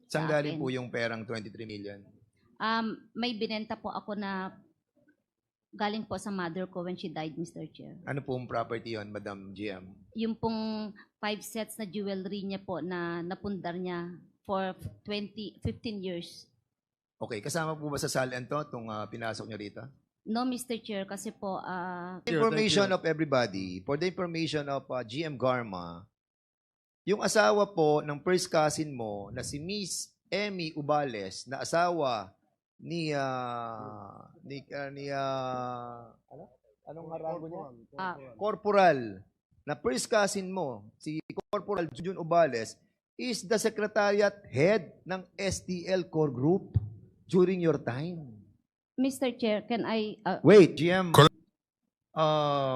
Saan sa galing akin. po yung perang 23 million? May binenta po ako na galing po sa mother ko when she died, Mr. Chair. Ano pong property yon, Madam GM? Yung pong 5 sets na jewelry niya po na napundar niya for 15 years. Okay, kasama po ba sa SALN to, itong pinasok nyo rito? No, Mr. Chair, kasi po, Information of everybody, for the information of GM Garma, yung asawa po ng first cousin mo na si Miss Emmy Ubales na asawa ni anong rango niya? Corporal na first cousin mo, si Corporal Jun Ubales is the secretariat head ng STL Core Group during your time. Mr. Chair, can I... Wait, GM.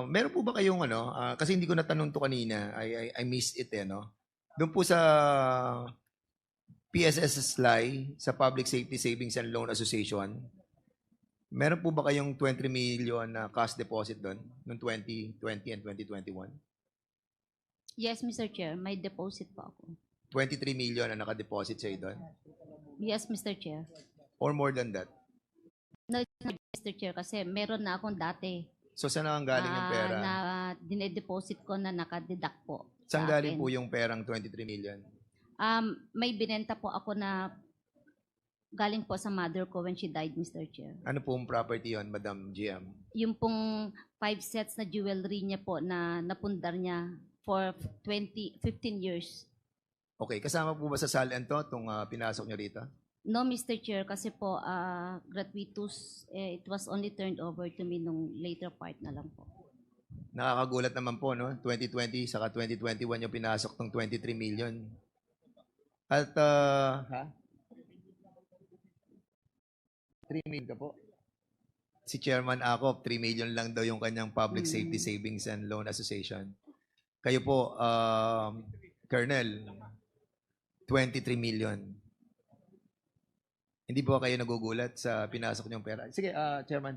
Meron po ba kayong kasi hindi ko natanong to kanina. I missed it no. Doon po sa PSS SLI, sa Public Safety Savings and Loan Association, meron po ba kayong 23 million na cash deposit doon noong 2020 and 2021? Yes, Mr. Chair, may deposit po ako. 23 million na naka-deposit sa'yo doon? Yes, Mr. Chair. Or more than that? No, Mr. Chair, kasi meron na akong dati So saan ang galing yung pera? na dinedeposit ko na nakadeduct po. Saan sa galing akin. po yung perang 23 million? May binenta po ako na galing po sa mother ko when she died, Mr. Chair. Ano pong property yon, Madam GM? Yung pong 5 sets na jewelry niya po na napundar niya for 15 years. Okay, kasama po ba sa SALN to, itong pinasok nyo rito? No, Mr. Chair, kasi po gratuitous, it was only turned over to me nung later part na lang po. Nakakagulat naman po, no? 2020 saka 2021 yung pinasok tong 23 million. At, 3 million ka po. Si Chairman Akop, 3 million lang daw yung kanyang Public Safety Savings and Loan Association. Kayo po, Colonel, 23 million. Hindi po kayo nagugulat sa pinasok niyong pera? Sige, Chairman.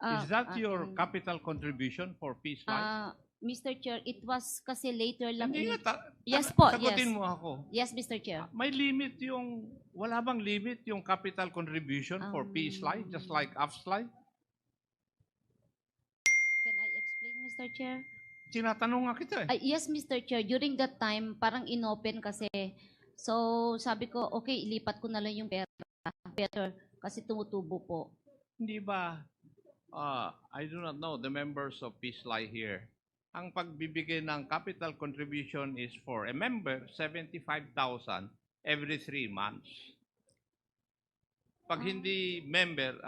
Is that your capital contribution for Peace Life? Mr. Chair, it was kasi later lang. Hindi nga, Yes po, sagutin yes. mo ako. Yes, Mr. Chair. May limit yung, wala bang limit yung capital contribution for Peace Life, just like AFS Life? Can I explain, Mr. Chair? Tinatanong nga kita eh. Yes, Mr. Chair. During that time, parang inopen kasi. So, sabi ko, okay, ilipat ko na lang yung pera. Better, kasi tumutubo po. Hindi ba, I do not know the members of Peace Life here. Ang pagbibigay ng capital contribution is for a member, 75,000 every 3 months. Pag hindi member,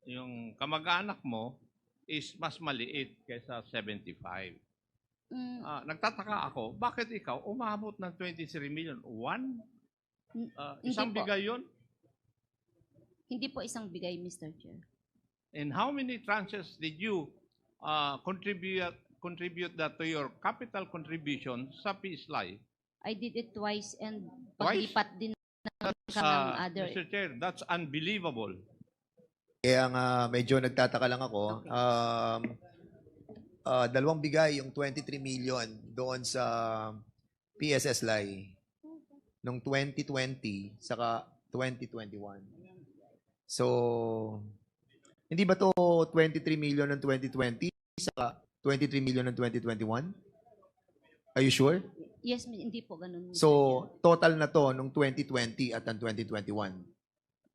yung kamag-anak mo is mas maliit kaysa 75. Nagtataka ako, bakit ikaw umabot ng 23 million? Isang Hindi po. bigay yun? Hindi po isang bigay, Mr. Chair. And how many tranches did you contribute that to your capital contribution sa Peace Life? I did it twice and Twice? paglipat din That's, ng other. Mr. Chair, that's unbelievable. Kaya nga medyo nagtataka lang ako. Dalawang bigay yung 23 million doon sa PSS LAI noong 2020 saka 2021. So, hindi ba to 23 million ng 2020 saka 23 million ng 2021? Are you sure? Yes, hindi po ganun. Mr. So, Chair. total na to nung 2020 at ang 2021.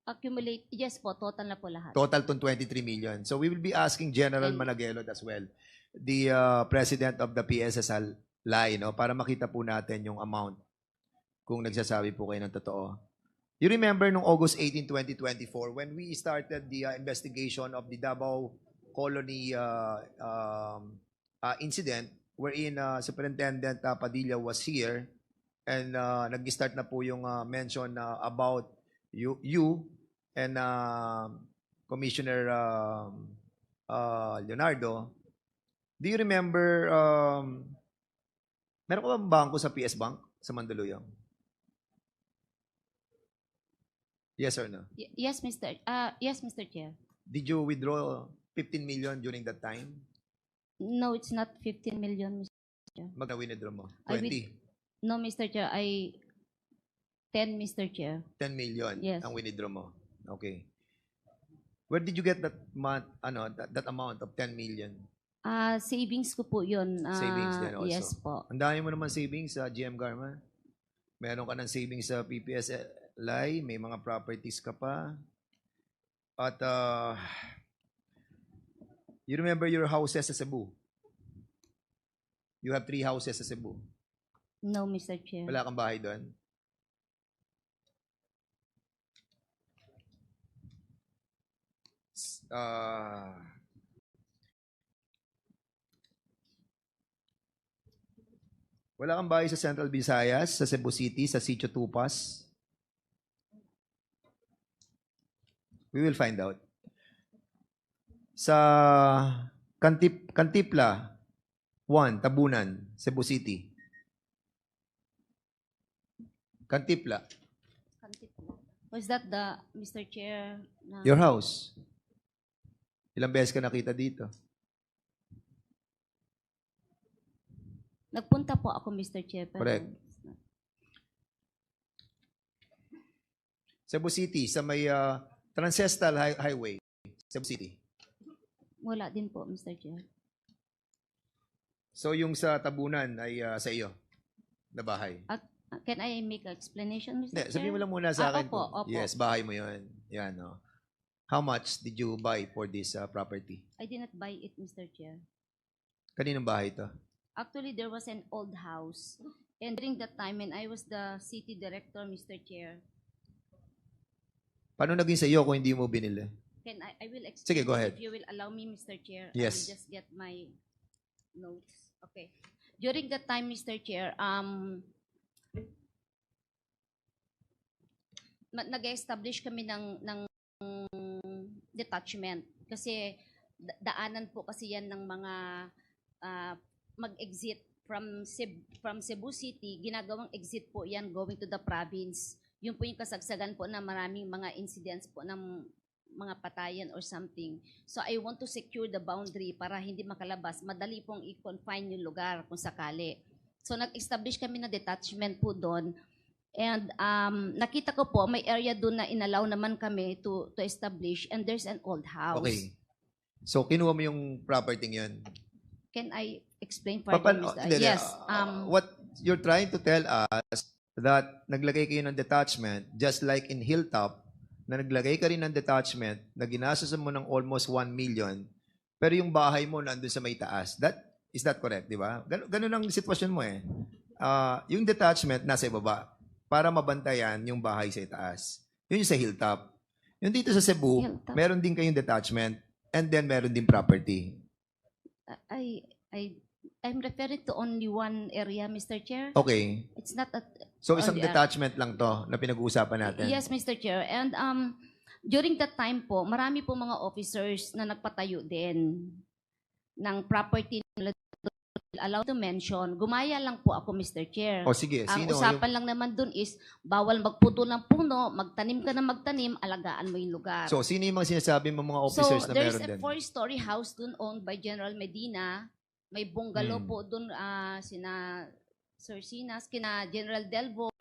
Accumulate, yes po, total na po lahat. Total tong 23 million. So we will be asking General Managuelod as well, the president of the PSSL LAI, no, para makita po natin yung amount kung nagsasabi po kayo ng totoo. You remember nung August 18, 2024, when we started the investigation of the Davao Colony incident wherein Superintendent Padilla was here and nag-start na po yung mention about you and Commissioner Leonardo. Do you remember, meron ka bang bangko sa PS Bank sa Mandaluyong? Yes or no? Yes, Mr. Chair. Did you withdraw 15 million during that time? No, it's not 15 million, Mr. Chair. Magna withdraw mo? I 20? No, Mr. Chair, 10, Mr. Chair. 10 million Yes. ang winidraw mo. Okay. Where did you get that that amount of 10 million? Savings ko po yun. Savings din also. Yes po. Ang dami mo naman savings sa GM Garma. Meron ka ng savings sa PPSLI, may mga properties ka pa. At you remember your houses sa Cebu? You have 3 houses sa Cebu. No, Mr. Chair. Wala kang bahay doon? Wala kang bahay sa Central Visayas, sa Cebu City, sa Sitio Tupas? We will find out. Sa Cantipla, 1, Tabunan, Cebu City. Cantipla, Was that the, Mr. Chair? your house. Ilang beses ka nakita dito? Nagpunta po ako, Mr. Chair. Pero Correct. Cebu City, sa may Transcestal Highway, Cebu City. Wala din po, Mr. Chair. So yung sa Tabunan ay sa iyo na bahay. Can I make an explanation, Mr. Hindi, Chair? sabihin mo lang muna sa akin. Opo, opo. Yes, bahay mo yun. Yan, no. How much did you buy for this property? I did not buy it, Mr. Chair. Kaninong bahay to? Actually, there was an old house. And during that time, when I was the city director, Mr. Chair, Paano naging sa iyo kung hindi mo binili? I will explain. Sige, go ahead. If you will allow me, Mr. Chair, Yes. I will just get my notes. Okay. During that time, Mr. Chair, nag-establish kami ng detachment kasi daanan po kasi yan ng mga mag-exit from Cebu City, ginagawang exit po yan going to the province. Yun po yung kasagsagan po na maraming mga incidents po ng mga patayan or something. So I want to secure the boundary para hindi makalabas. Madali pong i-confine yung lugar kung sakali. So nag-establish kami ng detachment po doon. And nakita ko po, may area doon na inalaw naman kami to establish and there's an old house. Okay. So kinuha mo yung property yun? Can I explain further, Mr. Yes. What you're trying to tell us that naglagay kayo ng detachment just like in Hilltop na naglagay ka rin ng detachment na ginastos mo ng almost 1 million pero yung bahay mo nandun sa may taas. Is that correct, di ba? Ganun ang sitwasyon mo eh. Yung detachment nasa ibaba para mabantayan yung bahay sa itaas. Yun yung sa Hilltop. Yung dito sa Cebu, Hilltop. meron din kayong detachment and then meron din property. I'm referring to only one area, Mr. Chair. Okay. It's not a So isang only detachment lang to na pinag-uusapan natin. Yes, Mr. Chair. And during that time po, marami po mga officers na nagpatayo din ng property nila allowed to mention. Gumaya lang po ako, Mr. Chair. O sige, Ang sino? usapan lang naman dun is, bawal magputo ng puno, magtanim ka na magtanim, alagaan mo yung lugar. So, sino yung mga sinasabi mo mga officers So, na there's meron a din? 4-story house dun owned by General Medina. May bungalow po dun sina Sir Sinas, kina General Delvo,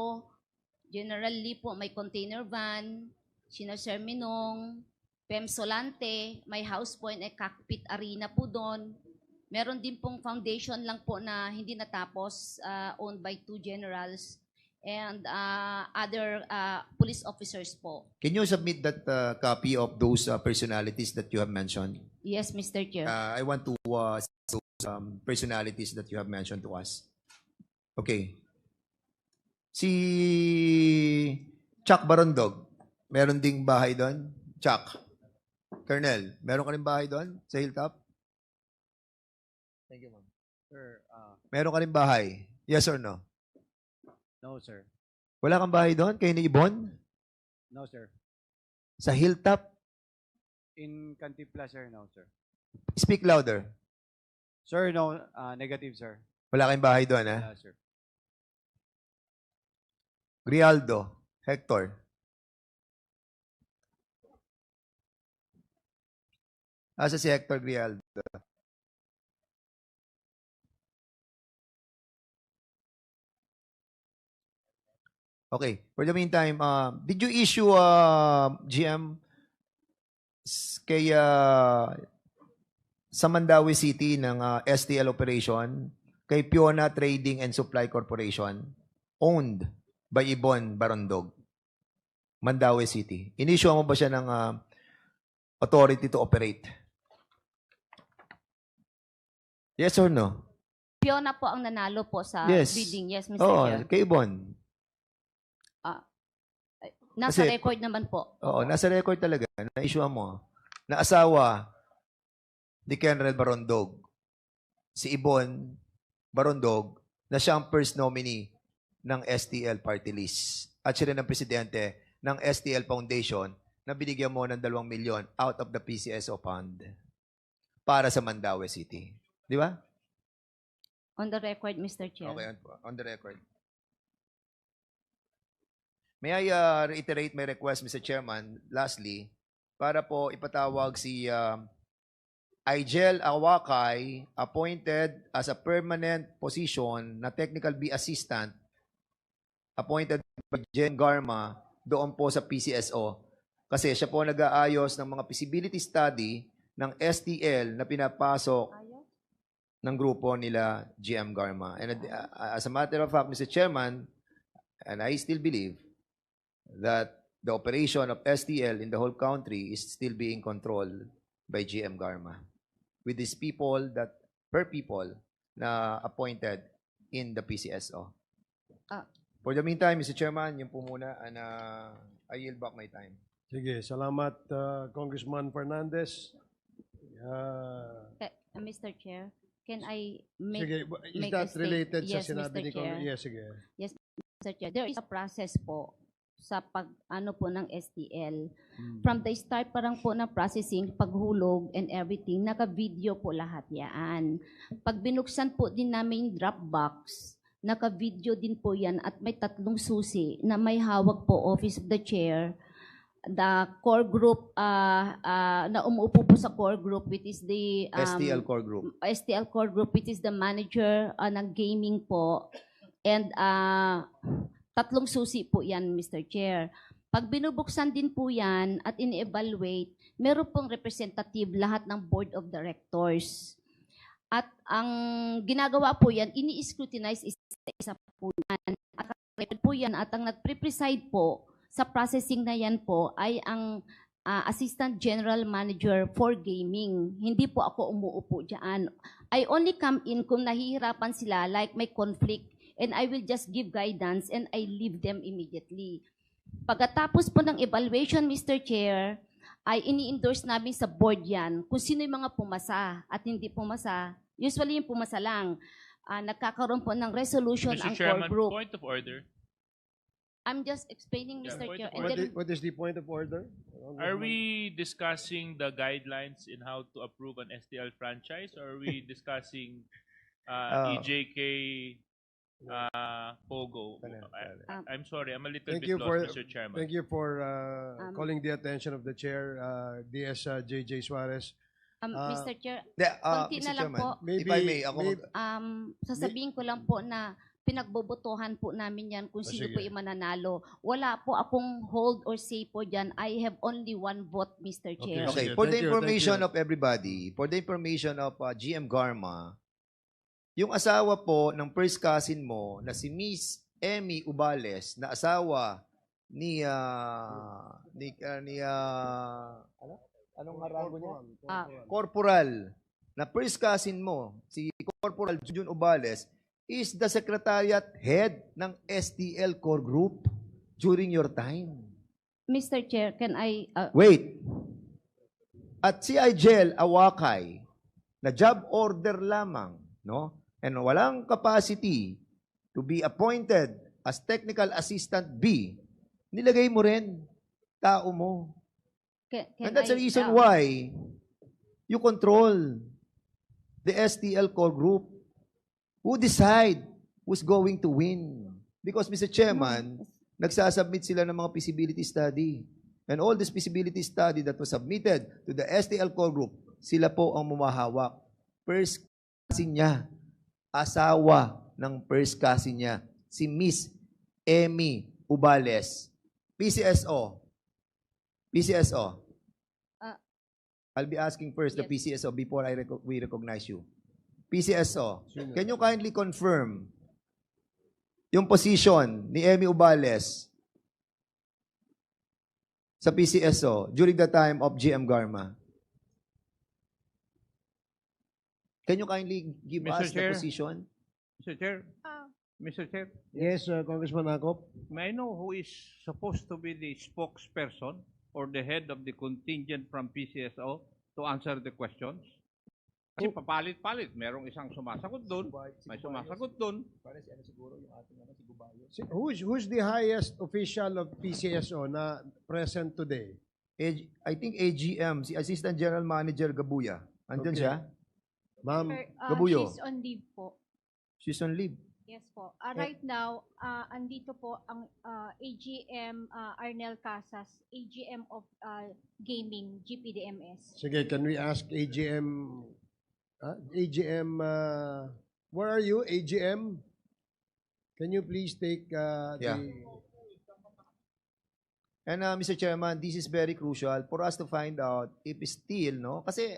General Lee po, may container van, sina Sir Minong, Pem Solante, may house po ay cockpit arena po doon. Meron din pong foundation lang po na hindi natapos, owned by 2 generals and other police officers po. Can you submit that copy of those personalities that you have mentioned? Yes, Mr. Chair. I want to see those personalities that you have mentioned to us. Okay. Si Chuck Barondog, meron ding bahay doon? Chuck. Colonel, meron ka rin bahay doon sa Hilltop? Thank you, ma'am. Sir, Meron ka rin bahay? Yes or no? no, sir. Wala kang bahay doon? Kay ni Ibon? No, sir. Sa Hilltop? In Cantipla, sir, no, sir. Speak louder. Sir, no, negative, sir. Wala kayong bahay doon, ha? Sir. Grialdo, Hector. Asa si Hector Grialdo? Okay. For the meantime, did you issue GM kay sa Mandawi City ng STL operation kay Piona Trading and Supply Corporation owned by Ibon Barondog, Mandawi City? Inissue mo ba siya ng authority to operate? Yes or no? Fiona po ang nanalo po sa Yes. bidding. Yes, Mr. Oo, Chair. kay Ibon. Nasa kasi- record naman po. Oo, nasa record talaga. Na-issue mo. Na asawa ni Kenrel Barondog. Si Ibon Barondog na siya ang first nominee ng STL party list. At siya rin ang presidente ng STL Foundation na binigyan mo ng 2 milyon out of the PCSO fund para sa Mandawi City. Di ba? On the record, Mr. Chair. Okay, on the record. May I reiterate my request, Mr. Chairman, lastly, para po ipatawag si Igel Awakay, appointed as a permanent position na Technical B Assistant, appointed by Jen Garma doon po sa PCSO. Kasi siya po nag-aayos ng mga feasibility study ng STL na pinapasok ng grupo nila GM Garma. And as a matter of fact, Mr. Chairman, and I still believe that the operation of STL in the whole country is still being controlled by GM Garma with these people per people na appointed in the PCSO. For the meantime, Mr. Chairman, yun po muna, and I yield back my time. Sige, salamat Congressman Fernandez. Mr. Chair, can I make Sige, is make that a related sa Yes, sinabi Mr. ni Chair. Yes, sige. Mr. Chair, there is a process po sa pag-ano po ng STL. From the start parang po ng processing, paghulog and everything, naka-video po lahat yan. Pag binuksan po din namin yung Dropbox, naka-video din po yan at may 3 susi na may hawak po Office of the Chair, the core group, na umuupo po sa core group, which is the STL Core Group. STL core group, which is the manager ng gaming po. And 3 susi po yan, Mr. Chair. Pag binubuksan din po yan at ini-evaluate, meron pong representative lahat ng Board of Directors. At ang ginagawa po yan, ini-scrutinize isa po yan. At po yan, at ang nag-preside po sa processing na yan po ay ang Assistant General Manager for Gaming. Hindi po ako umuupo dyan. I only come in kung nahihirapan sila, like may conflict, and I will just give guidance and I leave them immediately. Pagkatapos po ng evaluation, Mr. Chair, ay ini-endorse namin sa board yan kung sino yung mga pumasa at hindi pumasa. Usually yung pumasa lang. Nagkakaroon po ng resolution Mr. ang Chairman, core group. point of order. I'm just explaining, Yeah, Mr. point Chair. of And order. then, What is the point of order? Are we discussing the guidelines in how to approve an STL franchise, or are we discussing EJK Pogo? I'm sorry, I'm a little Thank bit you lost, for Mr. Chairman. Thank you for calling the attention of the chair, DS JJ Suarez. Mr. Chair, Mr. konti na lang Chairman, po. if I may, ako Sasabihin ko lang po na pinagbobotohan po namin yan kung sino sige. po yung mananalo. Wala po akong hold or say po dyan. I have only 1 vote, Mr. Chair. Okay, Sige, for thank the you, information thank you. of everybody, for the information of GM Garma, yung asawa po ng first cousin mo na si Miss Emmy Ubales, na asawa ni anong rango niya? Corporal, na first cousin mo, si Corporal Jun Ubales, is the secretariat head ng STL Core Group during your time. Mr. Chair, can I... Wait. At si Igel Awakay, na job order lamang, no? And walang capacity to be appointed as technical assistant B, nilagay mo rin tao mo. can And that's the I, reason why you control the STL Core Group. Who decide who's going to win? Because, Mr. Chairman, nagsasubmit sila ng mga feasibility study. And all this feasibility study that was submitted to the STL Core Group, sila po ang mumahawak. First cousin niya, asawa ng first cousin niya, si Miss Emmy Ubales, PCSO. PCSO. Ah. I'll be asking first the Yes. PCSO before we recognize you. PCSO, can you kindly confirm yung position ni Emmy Ubales sa PCSO during the time of GM Garma? Can you kindly give Mr. us the Chair. position? Mr. Chair, Mr. Chair, Yes, Congressman Akop. may I know who is supposed to be the spokesperson or the head of the contingent from PCSO to answer the questions? Kasi papalit-palit. Merong isang sumasagot doon, may sumasagot doon. Who's the highest official of PCSO na present today? I think AGM, si Assistant General Manager Gabuya. Andyan Okay. siya? Ma'am, Gabuyo. She's on leave po. She's on leave. Yes po. Right now, andito po ang AGM Arnel Casas, AGM of Gaming, GPDMS. sige, can we ask AGM, AGM, where are you, AGM? Can you please take Yeah. And Mr. Chairman, this is very crucial for us to find out if still, no? Kasi,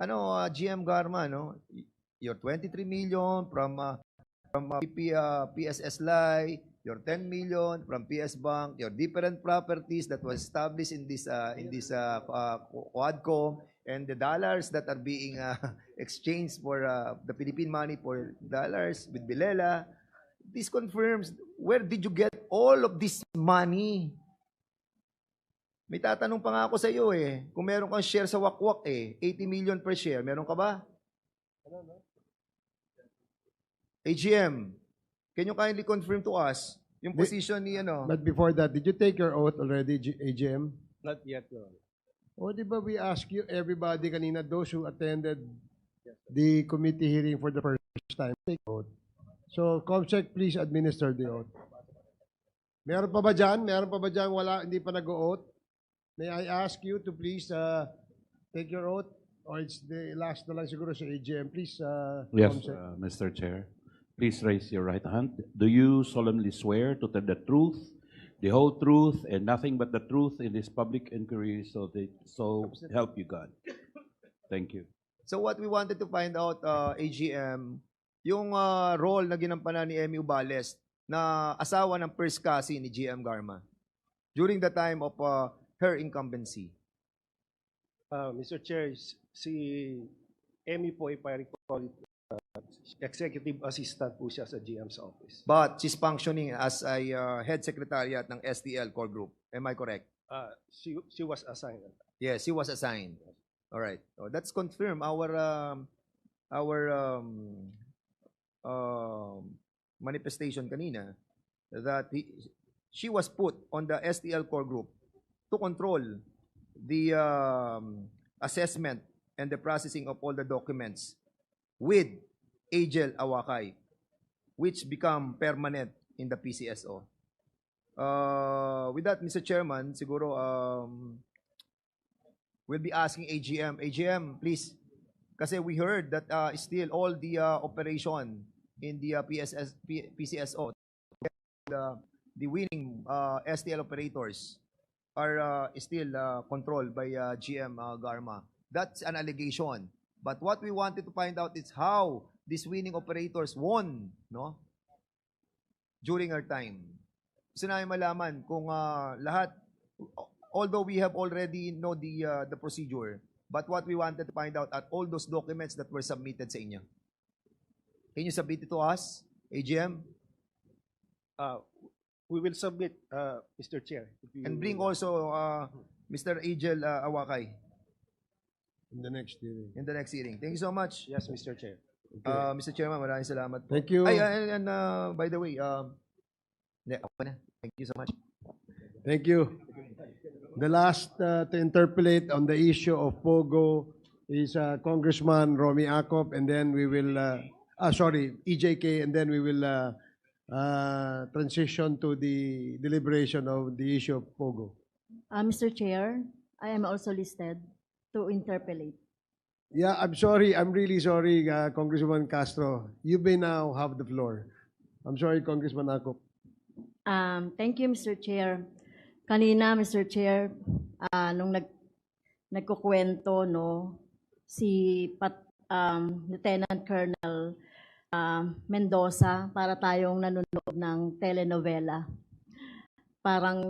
GM Garma, no? Your 23 million from PSS Lai, your 10 million from PS Bank, your different properties that was established in this Quadcom, and the dollars that are being exchanged for the Philippine money for dollars with Bilela. This confirms, where did you get all of this money? May tatanong pa nga ako sa iyo kung meron kang share sa Wakwak 80 million per share, meron ka ba? AGM, can you kindly confirm to us yung position ni But before that, did you take your oath already, AGM? Not yet, Your Honor. O di ba we ask you, everybody kanina, those who attended the committee hearing for the first time, take oath. So, Comsec, please administer the oath. Meron pa ba dyan? Meron pa ba dyan wala, hindi pa nag-oath? May I ask you to please take your oath? Or it's the last na lang siguro sa AGM. Please, Yes, Comsec. Mr. Chair. Please raise your right hand. Do you solemnly swear to tell the truth, the whole truth, and nothing but the truth in this public inquiry, so help you God? Thank you. So what we wanted to find out, AGM, yung role na ginampanan ni Emmy Ubales na asawa ng first cousin ni GM Garma during the time of her incumbency. Mr. Chair, si Emmy po ay pa-recall executive assistant po siya sa GM's office. But she's functioning as a head secretariat ng STL core group. Am I correct? She was assigned. Yes, she was assigned. All right. So that's confirmed our manifestation kanina that she was put on the STL core group to control the assessment and the processing of all the documents with Agel Awakay, which become permanent in the PCSO. With that, Mr. Chairman, siguro we'll be asking AGM. AGM, please. Kasi we heard that still all the operation in the PCSO, the winning STL operators are still controlled by GM Garma. That's an allegation. But what we wanted to find out is how these winning operators won, no? During our time. Gusto namin malaman kung lahat, although we have already know the procedure, but what we wanted to find out at all those documents that were submitted sa inyo. Can you submit it to us, AGM? We will submit, Mr. Chair. And bring also Mr. Agel Awakay In the next hearing. in the next hearing. Thank you so much. Yes, Mr. Chair. Mr. Chairman, maraming salamat po. Thank you. Ay, and by the way, ako na. Thank you so much. Thank you. The last to interpolate on the issue of Pogo is Congressman Romy Akop, and then we will, EJK, and then we will transition to the deliberation of the issue of Pogo. Mr. Chair, I am also listed to interpolate. Yeah, I'm sorry. I'm really sorry, Congressman Castro. You may now have the floor. I'm sorry, Congressman Akop. Thank you, Mr. Chair. Kanina, Mr. Chair, nung nagkukwento, no, si Lieutenant Colonel Mendoza, para tayong nanonood ng telenovela. Parang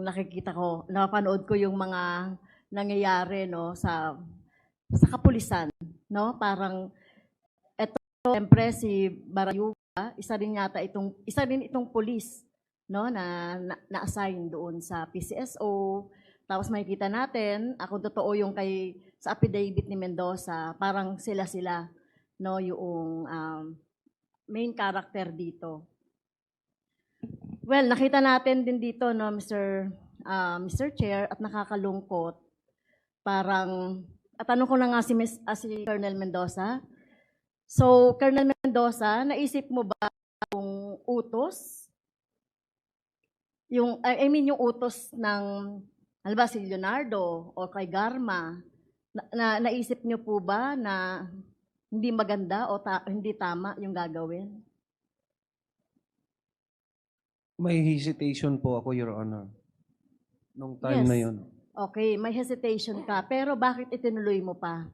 napanood ko yung mga nangyayari, no, sa kapulisan, no? Parang siyempre si Barayuga, isa rin itong pulis, no, na-assign doon sa PCSO. Tapos makikita natin, kung totoo yung sa affidavit ni Mendoza, parang sila, no, yung main character dito. Well, nakita natin din dito, no, Mr. Chair, at nakakalungkot. Tanong ko na nga si Colonel Mendoza. So, Colonel Mendoza, naisip mo ba yung utos? Yung utos ng, si Leonardo o kay Garma, naisip niyo po ba na hindi maganda o hindi tama yung gagawin? May hesitation po ako, Your Honor. Nung time na yun. Okay, may hesitation ka. Pero bakit itinuloy mo pa?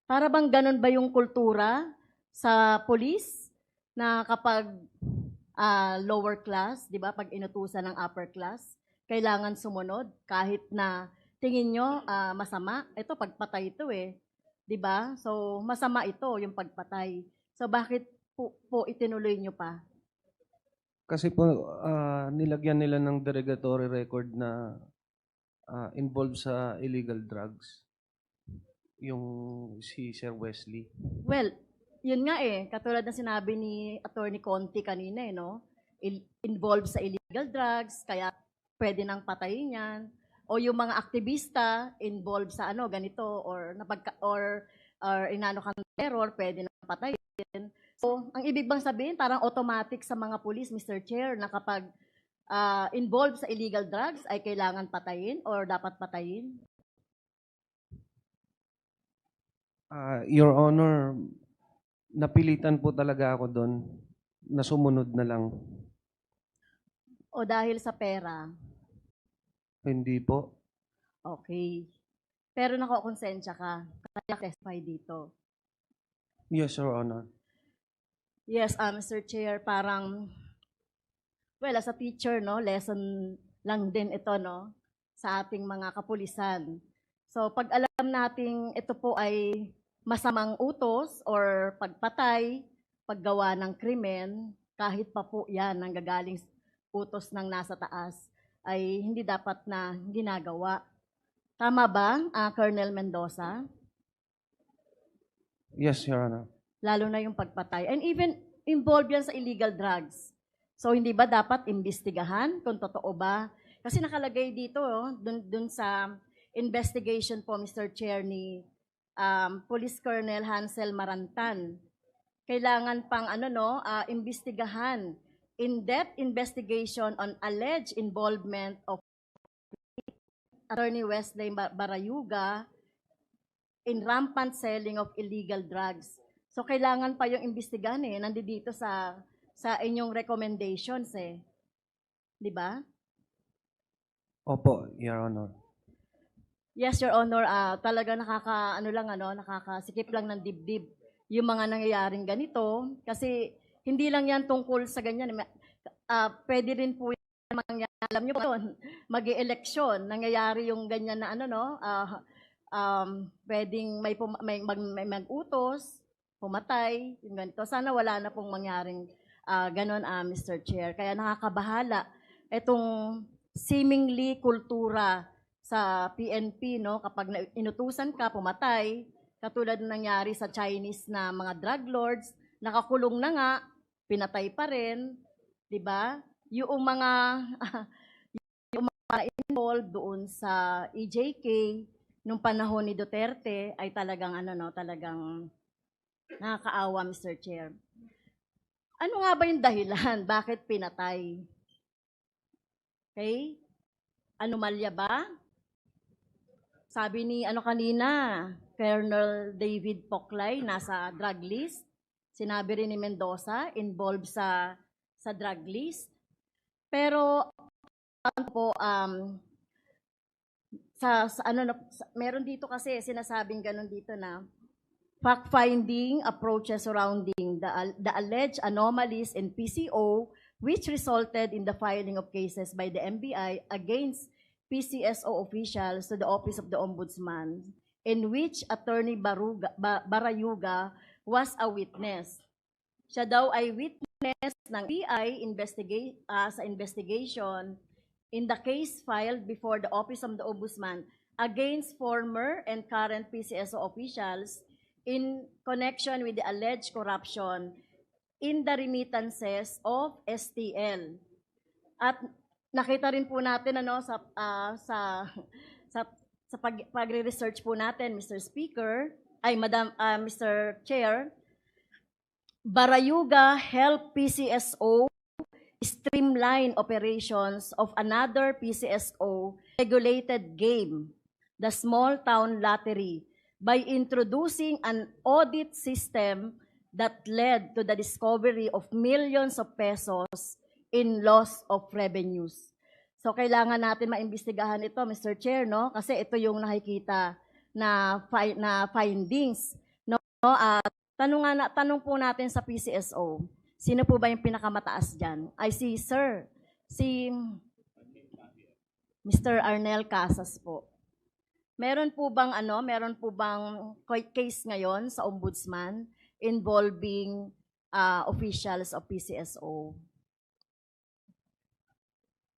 Para bang ganun ba yung kultura sa police na kapag lower class, di ba, pag inutusan ng upper class, kailangan sumunod kahit na tingin nyo masama? Ito, pagpatay ito di ba? So, masama ito yung pagpatay. So, bakit po itinuloy nyo pa? Kasi po, nilagyan nila ng derogatory record na involved sa illegal drugs. Yung si Sir Wesley. Well, yun nga katulad ng sinabi ni Attorney Conti kanina no? Involved sa illegal drugs, kaya pwede nang patayin yan. O yung mga aktivista involved sa ganito, or inano kang terror, pwede nang patayin. So, ang ibig bang sabihin, parang automatic sa mga police, Mr. Chair, na kapag involved sa illegal drugs ay kailangan patayin or dapat patayin? Your Honor, napilitan po talaga ako doon na sumunod na lang. O dahil sa pera? Hindi po. Okay. Pero nakokonsensya ka, kaya testify dito. Yes, Your Honor. Yes, Mr. Chair, parang, well, as a teacher, no, lesson lang din ito, no, sa ating mga kapulisan. So, pag alam nating ito po ay masamang utos or pagpatay, paggawa ng krimen, kahit pa po yan nanggagaling utos ng nasa taas, ay hindi dapat na ginagawa. Tama ba, Colonel Mendoza? Yes, Your Honor. Lalo na yung pagpatay. And even involved yan sa illegal drugs. So, hindi ba dapat imbestigahan kung totoo ba? Kasi nakalagay dito, dun sa investigation po, Mr. Chair, ni Police Colonel Hansel Marantan. Kailangan pang imbestigahan, in-depth investigation on alleged involvement of Attorney Wesley Barayuga in rampant selling of illegal drugs. So kailangan pa yung imbestigahan nandito sa inyong recommendations Di ba? Opo, Your Honor. Yes, Your Honor, talaga nakakasikip lang ng dibdib yung mga nangyayaring ganito. Kasi hindi lang yan tungkol sa ganyan. Pwede rin po yan mangyayari. Alam nyo po, mag-i-eleksyon, nangyayari yung ganyan na pwedeng may mag-utos, pumatay, yung ganito. Sana wala na pong mangyaring ganon, Mr. Chair. Kaya nakakabahala itong seemingly kultura sa PNP, no, kapag inutusan ka, pumatay, katulad ng nangyari sa Chinese na mga drug lords, nakakulong na nga, pinatay pa rin, di ba? Yung mga involved doon sa EJK nung panahon ni Duterte ay talagang talagang nakakaawa, Mr. Chair. Ano nga ba yung dahilan? Bakit pinatay? Okay? Anomalya ba? Sabi ni kanina, Colonel David Poclay, nasa drug list. Sinabi rin ni Mendoza, involved sa drug list. Pero ano po, meron dito kasi sinasabing ganun dito na fact-finding approaches surrounding the alleged anomalies in PCO which resulted in the filing of cases by the NBI against PCSO officials to the Office of the Ombudsman, in which Attorney Barayuga was a witness. Siya daw ay witness ng PI sa investigation in the case filed before the Office of the Ombudsman against former and current PCSO officials in connection with the alleged corruption in the remittances of STL. At nakita rin po natin sa pagre-research po natin, Mr. Chair, Barayuga helped PCSO streamline operations of another PCSO regulated game, the Small Town Lottery, by introducing an audit system that led to the discovery of millions of pesos in loss of revenues. So kailangan natin maimbestigahan ito, Mr. Chair, no? Kasi ito yung nakikita na findings, no? Tanong po natin sa PCSO, sino po ba yung pinakamataas diyan? I see, sir, si Mr. Arnel Casas po. Meron po bang case ngayon sa Ombudsman involving officials of PCSO?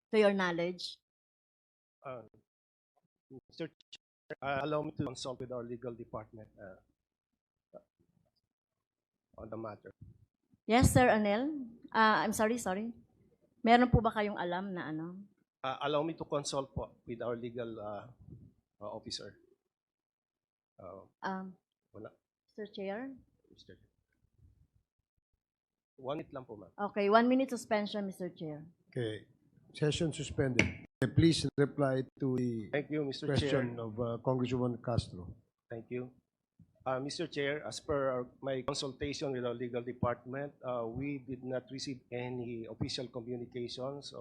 To your knowledge? Mr. Chair, allow me to consult with our legal department on the matter. Yes, Sir Arnel. I'm sorry. Meron po ba kayong alam na ano? Allow me to consult po with our legal officer. Wala. Mr. Chair? Mr. 1 minute lang po, ma'am. Okay, 1 minute suspension, Mr. Chair. Okay. Session suspended. Please reply to the Thank you, Mr. question Chair. of Congresswoman Castro. Thank you. Mr. Chair, as per my consultation with our legal department, we did not receive any official communications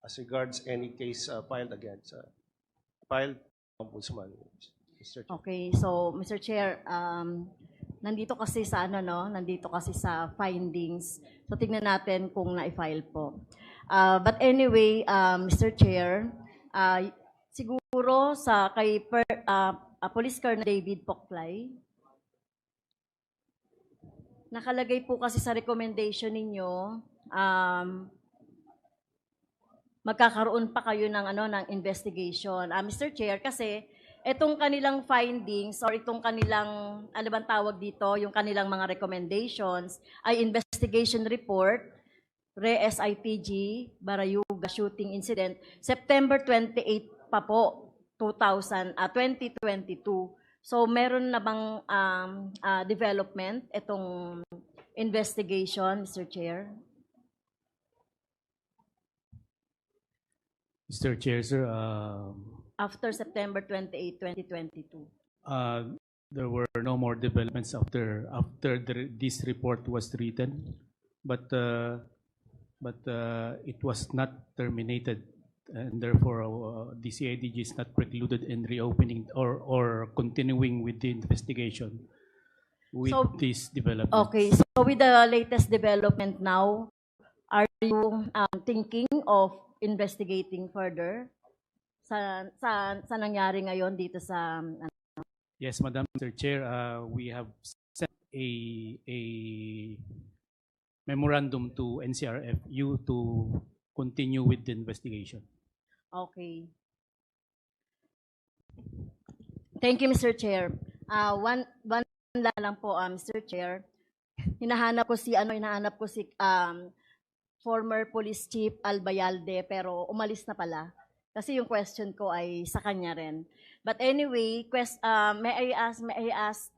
as regards any case filed against Ombudsman. Mr. Chair. Okay, so Mr. Chair, nandito kasi sa findings. So tignan natin kung na-file po. But anyway, Mr. Chair, siguro kay Police Colonel David Poclay, nakalagay po kasi sa recommendation ninyo, magkakaroon pa kayo ng investigation. Mr. Chair, kasi itong kanilang findings or itong kanilang, ano bang tawag dito, yung kanilang mga recommendations ay investigation report, RE-SITG, Barayuga shooting incident, September 28 pa po, 2022. So meron na bang development itong investigation, Mr. Chair? Mr. Chair, sir, After September 28, 2022. there were no more developments after this report was written, but it was not terminated, and therefore the CIDG is not precluded in reopening or continuing with the investigation with this development. Okay, so with the latest development now, are you thinking of investigating further sa nangyari ngayon dito sa Yes, Madam Mr. Chair, we have sent a memorandum to NCRFU to continue with the investigation. Okay. Thank you, Mr. Chair. One lang po, Mr. Chair. Hinahanap ko si former Police Chief Albayalde, pero umalis na pala. Kasi yung question ko ay sa kanya rin. But anyway, may I ask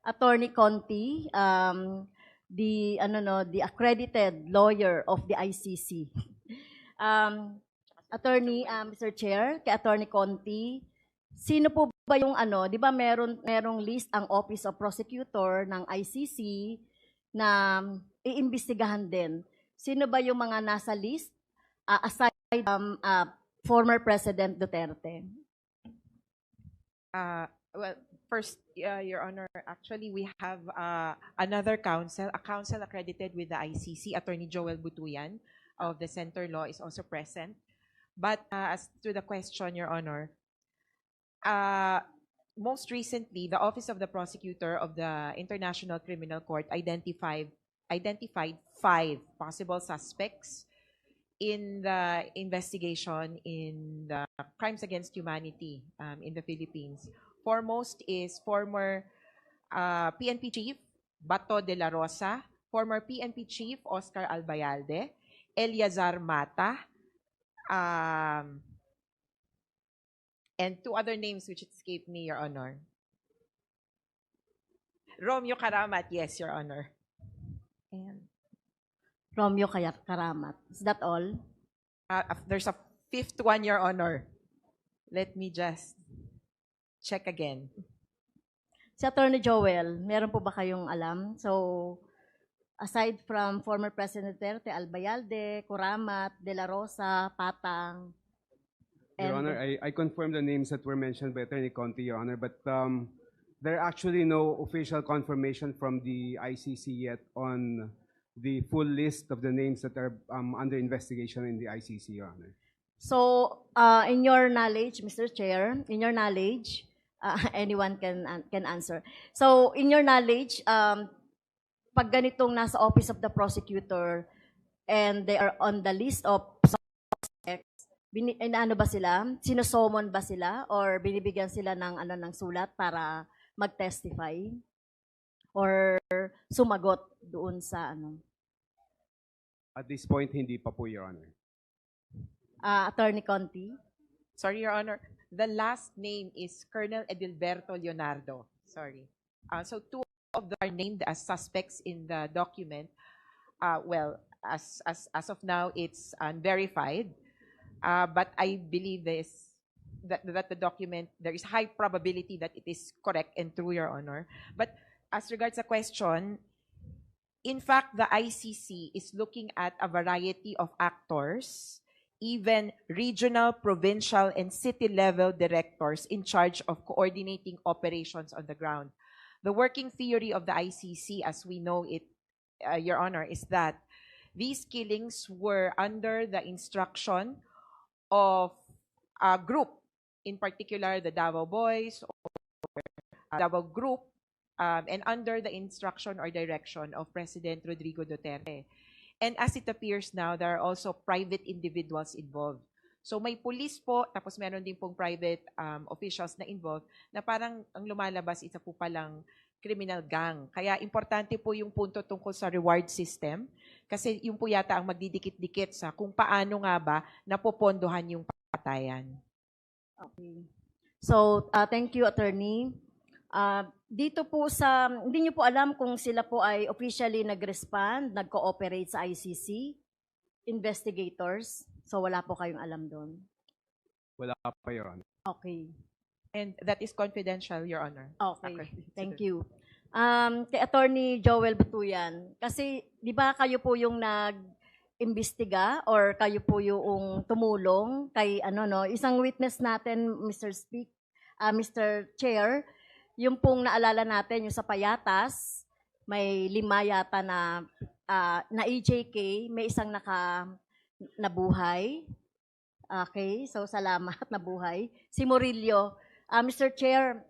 Attorney Conti, the accredited lawyer of the ICC. Attorney, Mr. Chair, kay Attorney Conti, sino po ba yung di ba merong list ang Office of Prosecutor ng ICC na iimbestigahan din. Sino ba yung mga nasa list aside from former President Duterte? Well, first, Your Honor, actually we have another counsel, a counsel accredited with the ICC, Attorney Joel Butuyan of the Center Law is also present. But as to the question, Your Honor, most recently, the Office of the Prosecutor of the International Criminal Court identified 5 possible suspects in the investigation in the crimes against humanity in the Philippines. Foremost is former PNP Chief Bato de la Rosa, former PNP Chief Oscar Albayalde, Eliazar Mata, and 2 other names which escape me, Your Honor. Romeo Karamat, yes, Your Honor. And Romeo Karamat. Is that all? there's a 5th one, Your Honor. Let me just check again. Si Attorney Joel, meron po ba kayong alam? So, aside from former President Duterte, Albayalde, Karamat, De La Rosa, Patang, Your Honor, I confirm the names that were mentioned by Attorney Conti, Your Honor, but there are actually no official confirmation from the ICC yet on the full list of the names that are under investigation in the ICC, Your Honor. So, in your knowledge, Mr. Chair, in your knowledge, anyone can answer. So, in your knowledge, pag ganitong nasa Office of the Prosecutor and they are on the list of suspects, ano ba sila? Sinosomon ba sila? Or binibigyan sila ng, ng sulat para mag-testify? Or sumagot doon sa At this point, hindi pa po, Your Honor. Attorney Conti? Sorry, Your Honor. The last name is Colonel Edilberto Leonardo. Sorry. So 2 of them are named as suspects in the document. Well, as of now, it's unverified. But I believe that the document, there is high probability that it is correct and true, Your Honor. But as regards the question, in fact, the ICC is looking at a variety of actors, even regional, provincial, and city-level directors in charge of coordinating operations on the ground. The working theory of the ICC, as we know it, Your Honor, is that these killings were under the instruction of a group, in particular the Davao Boys or Davao Group, and under the instruction or direction of President Rodrigo Duterte. And as it appears now, there are also private individuals involved. So may police po, tapos meron din pong private officials na involved, na parang ang lumalabas, isa po palang criminal gang. Kaya importante po yung punto tungkol sa reward system, kasi yung po yata ang magdidikit-dikit sa kung paano nga ba napopondohan yung patayan. Okay. So, thank you, Attorney. Dito po sa, hindi niyo po alam kung sila po ay officially nag-respond, nag-cooperate sa ICC, investigators. So, wala po kayong alam doon. Wala pa, Your Honor. Okay. And that is confidential, Your Honor. Okay. Thank you. Kay Attorney Joel Butuyan, kasi di ba kayo po yung nag-imbestiga or kayo po yung tumulong kay isang witness natin, Mr. Chair, yung pong naalala natin, yung sa Payatas, may 5 yata na EJK, may isang nabuhay. Okay, so salamat, nabuhay. Si Murillo. Mr. Chair,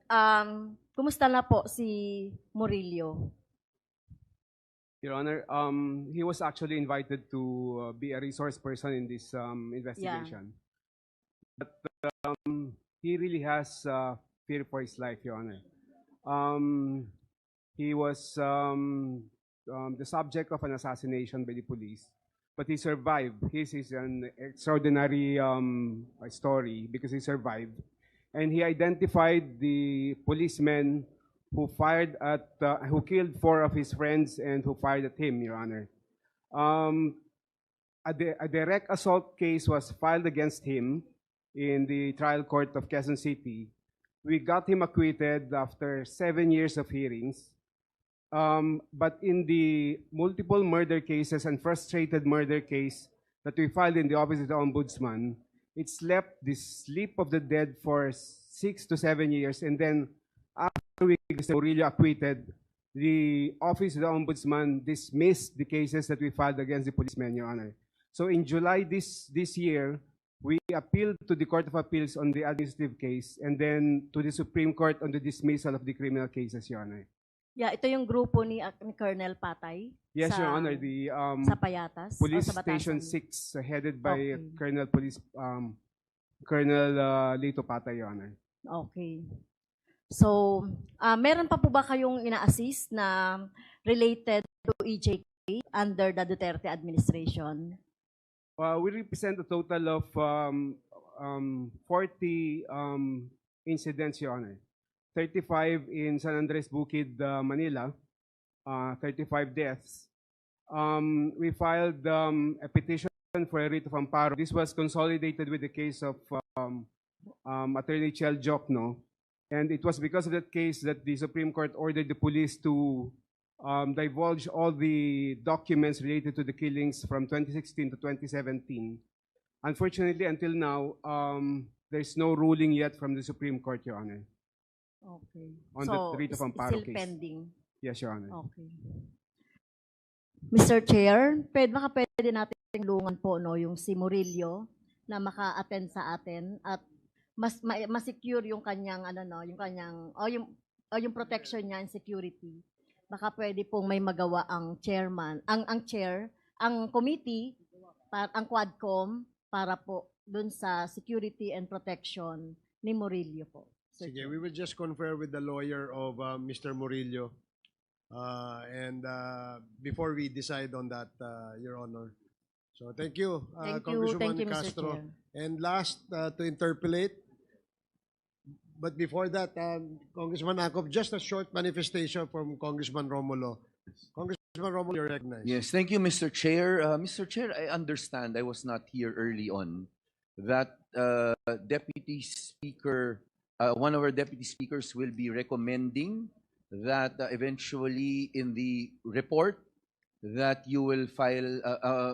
kumusta na po si Murillo? Your Honor, he was actually invited to be a resource person in this investigation. Yeah. But he really has fear for his life, Your Honor. He was the subject of an assassination by the police, but he survived. His is an extraordinary story because he survived. And he identified the policemen who fired at, who killed 4 of his friends and who fired at him, Your Honor. A direct assault case was filed against him in the trial court of Quezon City. We got him acquitted after 7 years of hearings. But in the multiple murder cases and frustrated murder case that we filed in the Office of the Ombudsman, it slept the sleep of the dead for 6 to 7 years. And then after we Murillo acquitted, the Office of the Ombudsman dismissed the cases that we filed against the policemen, Your Honor. So in July this year, we appealed to the Court of Appeals on the administrative case and then to the Supreme Court on the dismissal of the criminal cases, Your Honor. Yeah, ito yung grupo ni Colonel Patay. Yes, sa, Your Honor. The sa Payatas. Police o sa Batasan. Station 6, headed by Okay. Colonel Lito Patay, Your Honor. Okay. So, meron pa po ba kayong ina-assist na related to EJK under the Duterte administration? We represent a total of 40 incidents, Your Honor. 35 in San Andres Bukid, Manila, 35 deaths. We filed a petition for a writ of amparo. This was consolidated with the case of Attorney Chel Jokno. And it was because of that case that the Supreme Court ordered the police to divulge all the documents related to the killings from 2016 to 2017. Unfortunately, until now, there's no ruling yet from the Supreme Court, Your Honor. Okay. On so, the writ of amparo still case. pending? Yes, Your Honor. Okay. Mr. Chair, pwede natin tulungan po no, yung si Murillo na maka-attend sa atin at mas-secure yung kanyang yung protection niya and security. Baka pwede pong may magawa ang chairman, ang chair, ang committee, ang Quadcom para po dun sa security and protection ni Murillo po. Sige, we will just confer with the lawyer of Mr. Murillo and before we decide on that, Your Honor. So thank you, Congresswoman Thank you, Mr. Castro. Chair. And last, to interpolate, but before that, Congressman Acop, just a short manifestation from Congressman Romulo. Congressman Romulo, you're recognized. Yes, thank you, Mr. Chair. Mr. Chair, I understand, I was not here early on, that Deputy Speaker, one of our Deputy Speakers will be recommending that eventually in the report that you will file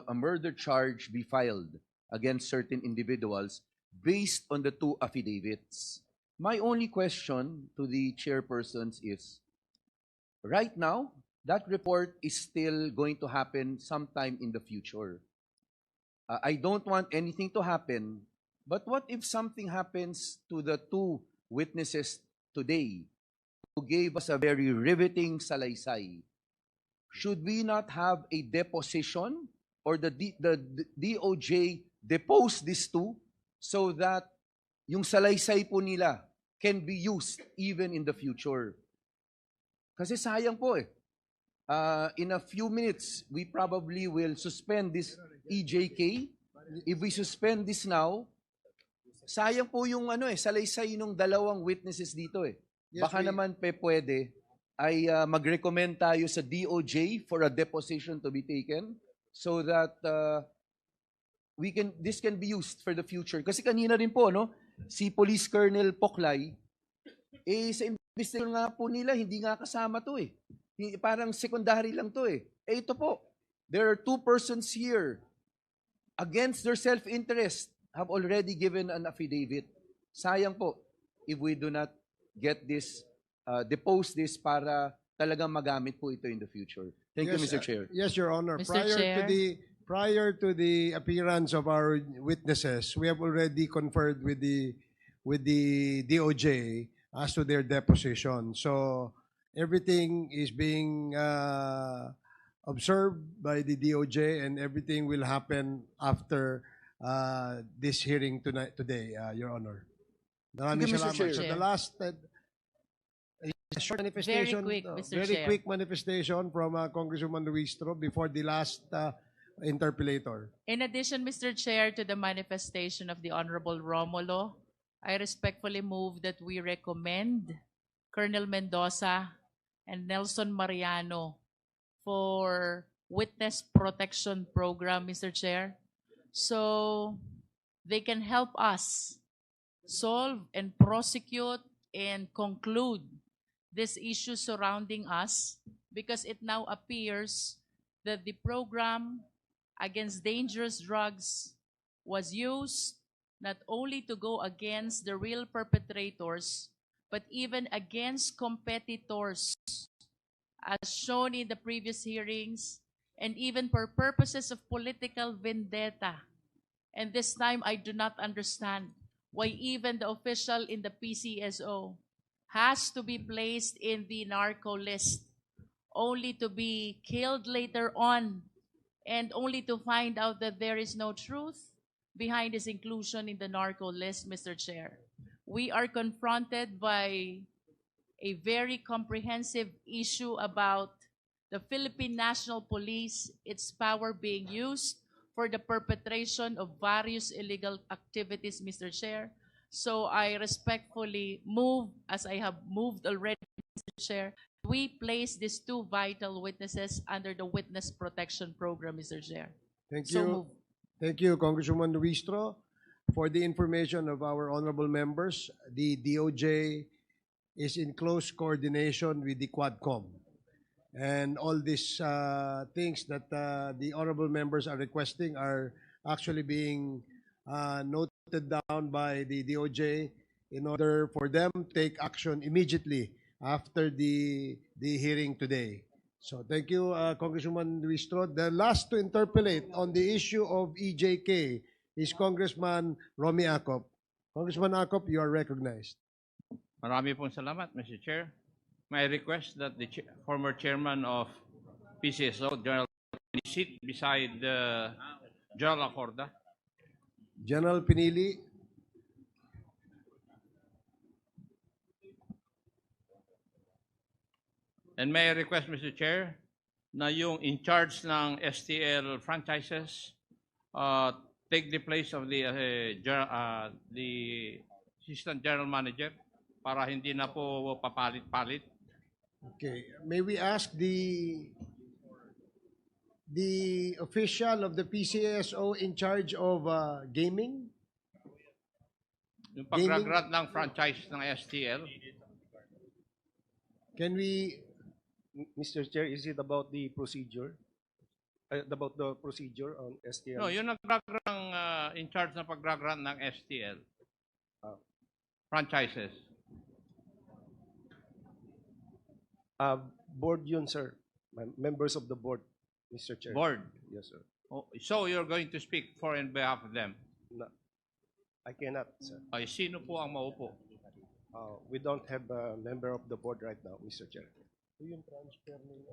a murder charge be filed against certain individuals based on the two affidavits. My only question to the chairpersons is, right now, that report is still going to happen sometime in the future. I don't want anything to happen, but what if something happens to the two witnesses today who gave us a very riveting salaysay? Should we not have a deposition or the DOJ depose these two so that yung salaysay po nila can be used even in the future? Kasi sayang po eh. In a few minutes, we probably will suspend this EJK. If we suspend this now, sayang po yung salaysay ng dalawang witnesses dito eh. Yes, Baka naman pwede ay mag-recommend tayo sa DOJ for a deposition to be taken so that this can be used for the future. Kasi kanina rin po, no, si Police Colonel Poklay, sa investigation nga po nila, hindi nga kasama to eh. Parang secondary lang to eh. Ito po, there are two persons here against their self-interest have already given an affidavit. Sayang po if we do not get this, depose this para talagang magamit po ito in the future. Thank you, Mr. Chair. Yes, Your Honor. Mr. Chair. Prior to the appearance of our witnesses, we have already conferred with the DOJ as to their deposition. So everything is being observed by the DOJ, and everything will happen after this hearing today, Your Honor. Maraming Thank you, Mr. salamat. Chair. So the last a short manifestation, Very quick, Mr. very Chair. quick manifestation from Congresswoman Luistro before the last interpolator. In addition, Mr. Chair, to the manifestation of the Honorable Romulo, I respectfully move that we recommend Colonel Mendoza and Nelson Mariano for witness protection program, Mr. Chair, so they can help us solve and prosecute and conclude this issue surrounding us, because it now appears that the program against dangerous drugs was used not only to go against the real perpetrators, but even against competitors, as shown in the previous hearings, and even for purposes of political vendetta. And this time, I do not understand why even the official in the PCSO has to be placed in the narco list, only to be killed later on, and only to find out that there is no truth behind his inclusion in the narco list, Mr. Chair. We are confronted by a very comprehensive issue about the Philippine National Police, its power being used for the perpetration of various illegal activities, Mr. Chair. So I respectfully move, as I have moved already, Mr. Chair, we place these two vital witnesses under the Witness Protection Program, Mr. Chair. Thank So you. moved. Thank you, Congresswoman Luistro. For the information of our honorable members, the DOJ is in close coordination with the Quadcom. And all these things that the honorable members are requesting are actually being noted down by the DOJ in order for them to take action immediately after the hearing today. So thank you, Congresswoman Luistro. The last to interpolate on the issue of EJK is Congressman Romy Acop. Congressman Acop, you are recognized. Marami pong salamat, Mr. Chair. May I request that the former chairman of PCSO, General, sit beside General Acorda. General Pinili. And may I request, Mr. Chair, na yung in charge ng STL franchises take the place of the Assistant General Manager para hindi na po papalit-palit. Okay. May we ask the official of the PCSO in charge of gaming? Yung pag-grant ng franchise ng STL. Can we... Mr. Chair, is it about the procedure? About the procedure on STL? No, yung nag-grant in charge na pag-grant ng STL. Franchises. Board yun, sir. Members of the board, Mr. Chair. Board? Yes, sir. Oh, so you're going to speak for and behalf of them? No, I cannot, sir. Ay, sino po ang maupo? We don't have a member of the board right now, Mr. Chair.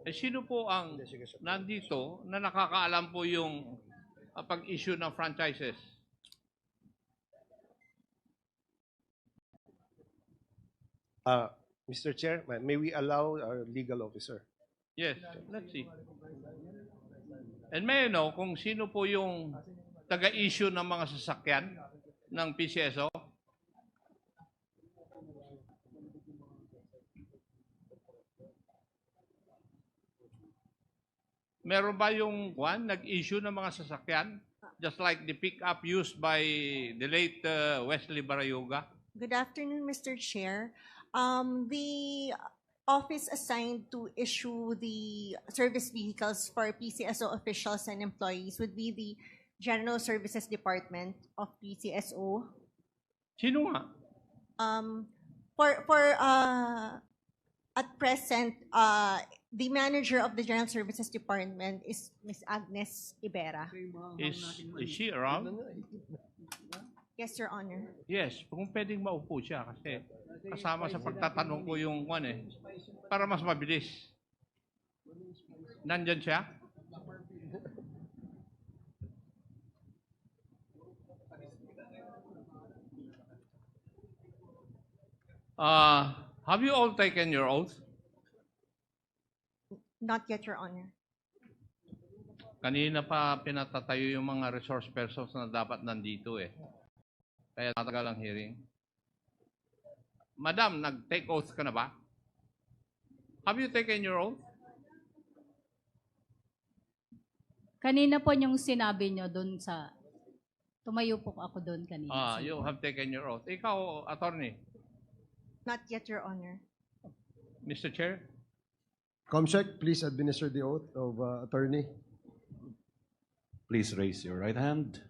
Eh, sino po ang nandito na nakakaalam po yung pag-issue ng franchises? Mr. Chair, may we allow our legal officer? Yes, let's see. And may I know kung sino po yung taga-issue ng mga sasakyan ng PCSO? Meron ba yung nag-issue ng mga sasakyan? Just like the pickup used by the late Wesley Barayoga? Good afternoon, Mr. Chair. The office assigned to issue the service vehicles for PCSO officials and employees would be the General Services Department of PCSO. Sino nga? At present, the manager of the General Services Department is Ms. Agnes Ibera. Is she around? Yes, Your Honor. Yes, kung pwedeng maupo siya kasi kasama sa pagtatanong ko yung para mas mabilis. Nandyan siya? Have you all taken your oath? Not yet, Your Honor. Kanina pa pinatatayo yung mga resource persons na dapat nandito eh. Kaya tatagal ang hearing. Madam, nag-take oath ka na ba? Have you taken your oath? Kanina po yung sinabi nyo doon sa... Tumayo po ako doon kanina. You have taken your oath. Ikaw, attorney. Not yet, Your Honor. Mr. Chair, Comsec, please administer the oath of attorney. Please raise your right hand.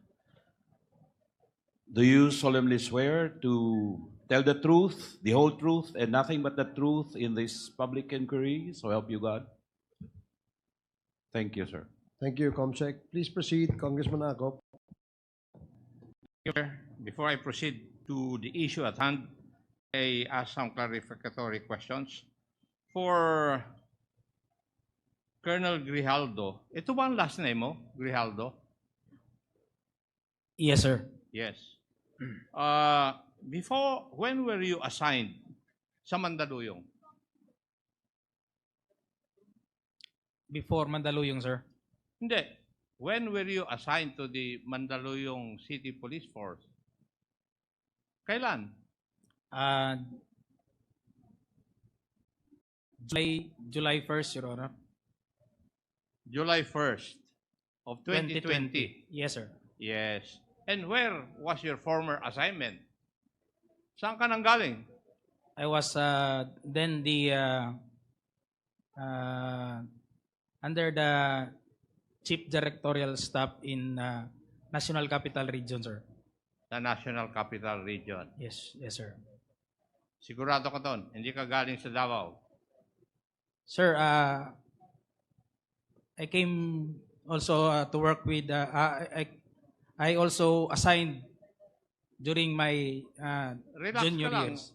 Do you solemnly swear to tell the truth, the whole truth, and nothing but the truth in this public inquiry? So help you God. Thank you, sir. Thank you, Comsec. Please proceed, Congressman Akop. Before I proceed to the issue at hand, I ask some clarificatory questions. For Colonel Grijaldo, ito ba ang last name mo, Grijaldo? Yes, sir. Yes. When were you assigned sa Mandaluyong? Before Mandaluyong, sir. Hindi. When were you assigned to the Mandaluyong City Police Force? Kailan? July 1st, Your Honor. July 1st of 2020. Yes, sir. Yes. And where was your former assignment? Saan ka nang galing? I was then the under the Chief Directorial Staff in National Capital Region, sir. Sa National Capital Region. Yes, yes, sir. Sigurado ka doon, hindi ka galing sa Davao. Sir, I came also to work with, I also assigned during my Relax junior ka lang. years.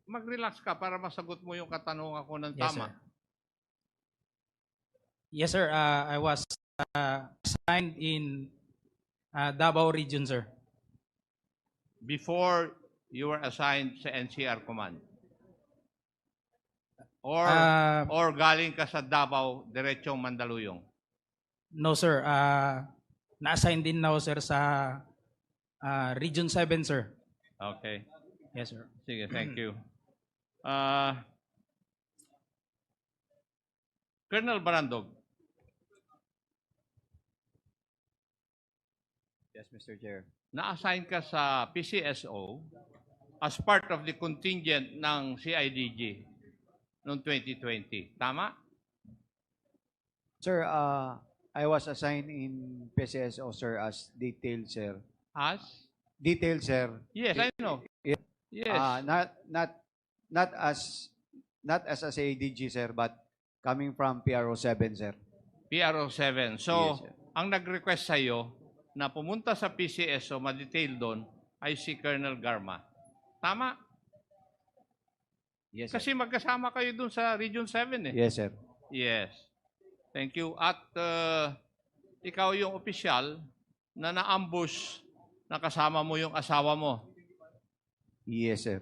Mag-relax ka para masagot mo yung katanungan ko ng Yes, tama. sir. Yes, sir. I was assigned in Davao Region, sir. Before you were assigned sa NCR Command? Or galing ka sa Davao, diretsong Mandaluyong? No, sir. Na-assign din na ako, sir, sa Region 7, sir. Okay. Yes, sir. Sige, thank you. Colonel Barandog. Yes, Mr. Chair. Na-assign ka sa PCSO as part of the contingent ng CIDG noong 2020. Tama? Sir, I was assigned in PCSO, sir, as detailed, sir. As? Detailed, sir. Yes, I know. Yes. Yes. Not as a CIDG, sir, but coming from PRO 7, sir. PRO 7. So, Yes, sir. ang nag-request sa'yo na pumunta sa PCSO, ma-detail doon, ay si Colonel Garma. Tama? Yes, sir. Kasi magkasama kayo doon sa Region 7 eh. Yes, sir. Yes. Thank you. At ikaw yung opisyal na na-ambush na kasama mo yung asawa mo. Yes, sir.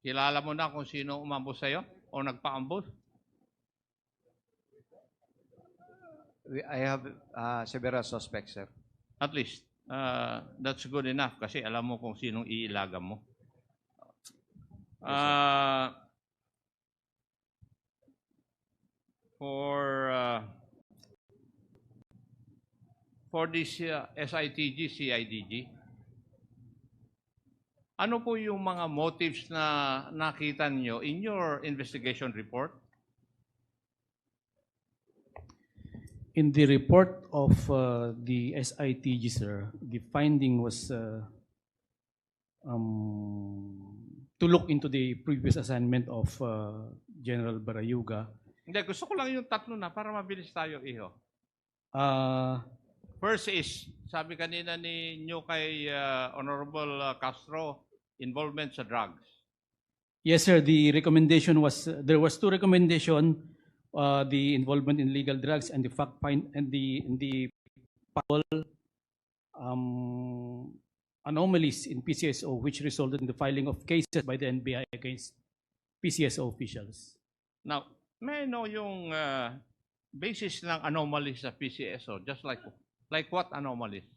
Kilala mo na kung sino umambush sa'yo o nagpa-ambush? I have several suspects, sir. At least, that's good enough kasi alam mo kung sinong iilagam mo. For this SITG, CIDG, ano po yung mga motives na nakita niyo in your investigation report? In the report of the SITG, sir, the finding was to look into the previous assignment of General Barayuga. Hindi, gusto ko lang yung tatlo na para mabilis tayo, Iho. First is, sabi kanina niyo kay Honorable Castro, involvement sa drugs. Yes, sir. The recommendation was there was two recommendation: the involvement in illegal drugs and the fact find and the possible anomalies in PCSO, which resulted in the filing of cases by the NBI against PCSO officials. Now, may I know yung basis ng anomalies sa PCSO? Just like what anomalies?